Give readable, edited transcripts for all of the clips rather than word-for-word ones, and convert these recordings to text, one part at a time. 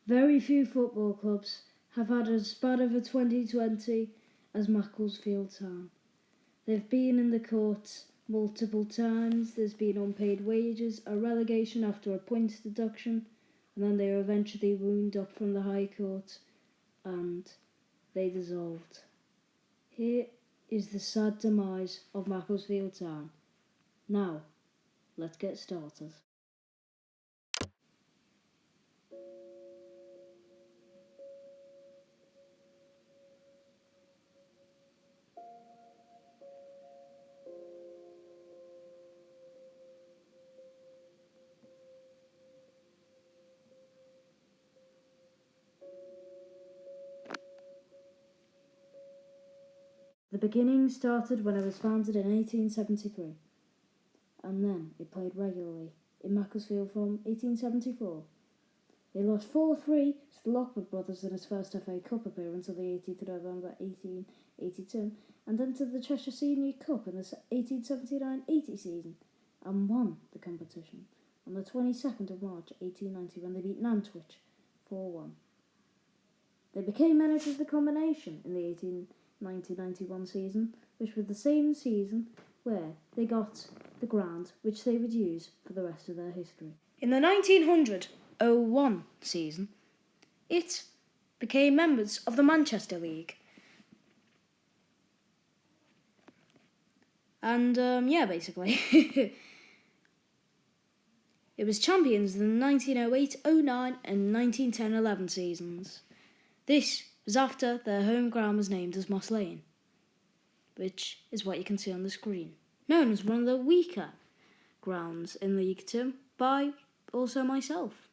Very few football clubs have had as bad of a 2020 as Macclesfield Town. They've been in the courts multiple times, there's been unpaid wages, a relegation after a points deduction, and then they were eventually wound up from the High Court and they dissolved. Here is the sad demise of Macclesfield Town. Now, let's get started. The beginning started when it was founded in 1873, and then it played regularly in Macclesfield from 1874. They lost 4-3 to the Lockwood brothers in its first FA Cup appearance on the 18th of November 1882, and entered the Cheshire Senior Cup in the 1879-80 season, and won the competition on the 22nd of March 1890 when they beat Nantwich 4-1. They became managers of the combination in the 1890-91 season, which was the same season where they got the ground which they would use for the rest of their history. In the 1901 season, it became members of the Manchester League. And, basically. It was champions in the 1908-09 and 1910-11 seasons. This was after their home ground was named as Moss Lane, which is what you can see on the screen, known as one of the weaker grounds in League Two by also myself.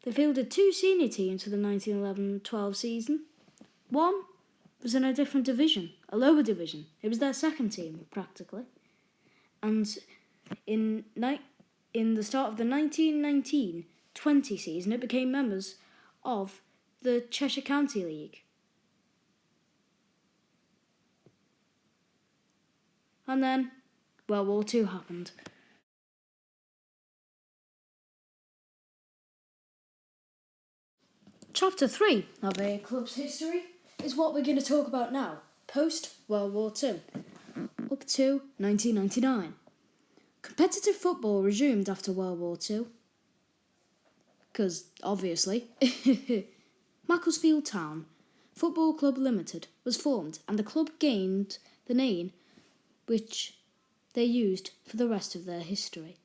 They fielded 2 senior teams for the 1911-12 season. One was in a different division, a lower division. It was their second team, practically. And in the start of the 1919-20 season, it became members of the Cheshire County League. And then World War II happened. Chapter 3 of a club's history is what we're going to talk about now, post-World War II, up to 1999. Competitive football resumed after World War II, because, obviously, Macclesfield Town Football Club Limited was formed, and the club gained the name which they used for the rest of their history.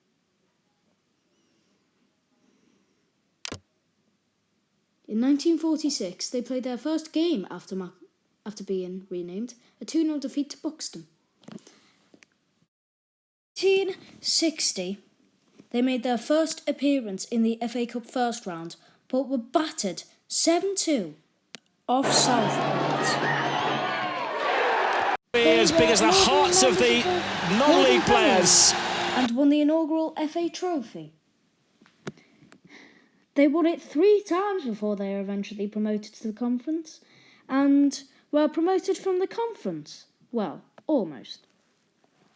In 1946, they played their first game after being renamed, a 2-0 defeat to Buxton. In 1960, they made their first appearance in the FA Cup first round, but were battered 7-2 off Southport. As big as the hearts of the non-league players. And won the inaugural FA Trophy. They won it 3 times before they were eventually promoted to the conference, and were promoted from the conference. Well, almost.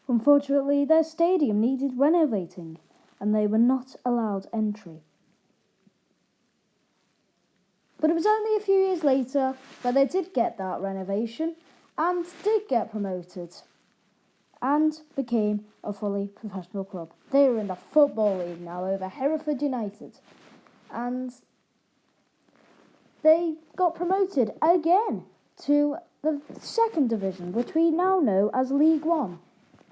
Unfortunately, their stadium needed renovating, and they were not allowed entry. But it was only a few years later where they did get that renovation, and did get promoted, and became a fully professional club. They were in the Football League now over Hereford United, and they got promoted again to the second division, which we now know as League One.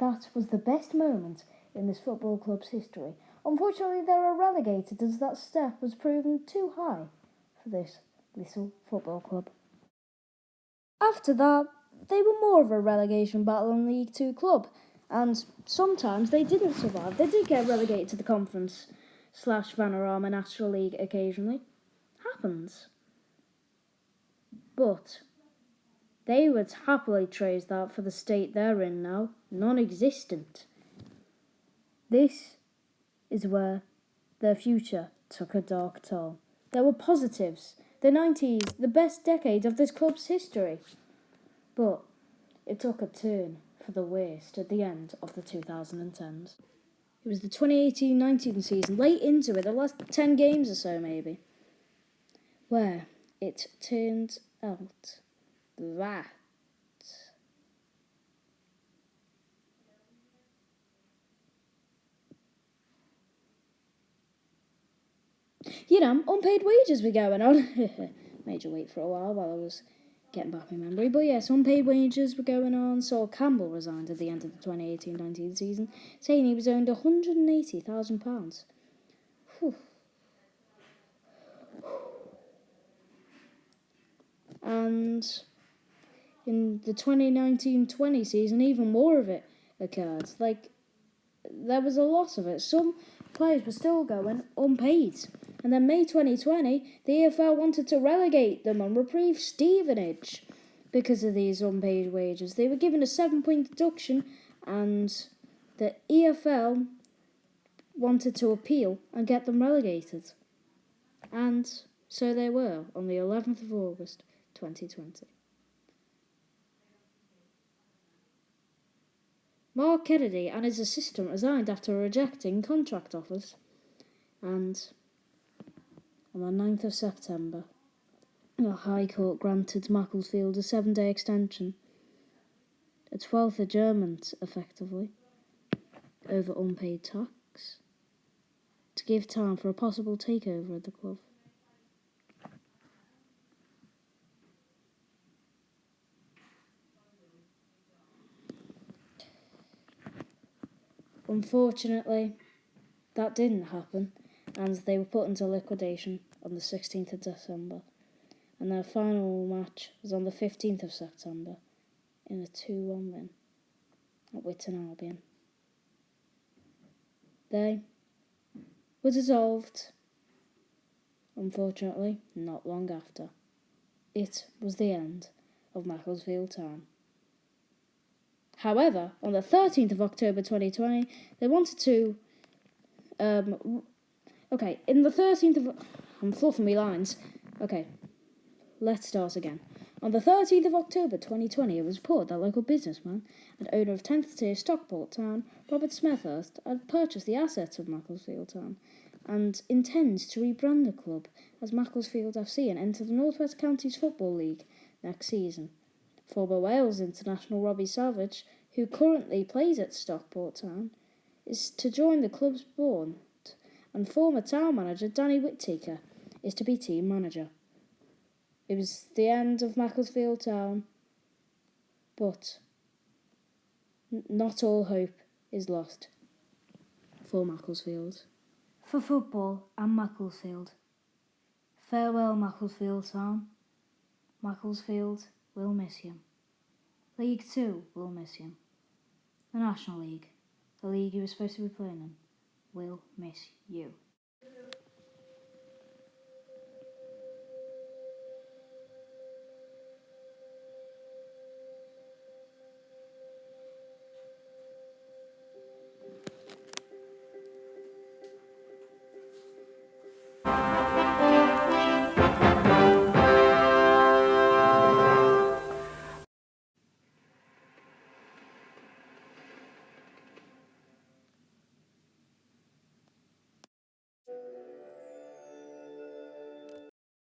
That was the best moment in this football club's history. Unfortunately, they were relegated as that step was proven too high for this little football club. After that, they were more of a relegation battle in League Two club, and sometimes they didn't survive. They did get relegated to the Conference / Vanarama National League occasionally. Happens. But they would happily trade that for the state they're in now, non-existent. This is where their future took a dark toll. There were positives. The 90s, the best decade of this club's history. But it took a turn for the worst at the end of the 2010s. It was the 2018-19 season, late into it, the last 10 games or so maybe. where it turned out that unpaid wages were going on. Made you wait for a while I was getting back my memory. But yes, unpaid wages were going on. So Campbell resigned at the end of the 2018-19 season, saying he was owed £180,000. And in the 2019-20 season, even more of it occurred. There was a lot of it. Some players were still going unpaid. And then May 2020, the EFL wanted to relegate them on reprieve Stevenage because of these unpaid wages. They were given a 7-point deduction, and the EFL wanted to appeal and get them relegated. And so they were on the 11th of August 2020. Mark Kennedy and his assistant resigned after rejecting contract offers. And on the 9th of September, the High Court granted Macclesfield a 7-day extension, a 12th adjournment, effectively, over unpaid tax, to give time for a possible takeover of the club. Unfortunately, that didn't happen, and they were put into liquidation on the 16th of December. And their final match was on the 15th of September in a 2-1 win at Witton Albion. They were dissolved, unfortunately, not long after. It was the end of Macclesfield Town. However, on the 13th of October 2020, they wanted to... in the 13th of... I'm fluffing my lines. Okay, let's start again. On the 13th of October 2020, it was reported that local businessman and owner of 10th tier Stockport Town, Robert Smethurst, had purchased the assets of Macclesfield Town and intends to rebrand the club as Macclesfield FC and enter the North West Counties Football League next season. Former Wales international Robbie Savage, who currently plays at Stockport Town, is to join the club's board, and former town manager Danny Whittaker is to be team manager. It was the end of Macclesfield Town, but not all hope is lost for Macclesfield. For football and Macclesfield. Farewell, Macclesfield Town. Macclesfield will miss you. League 2 will miss you. The National League, the league you were supposed to be playing in, will miss you.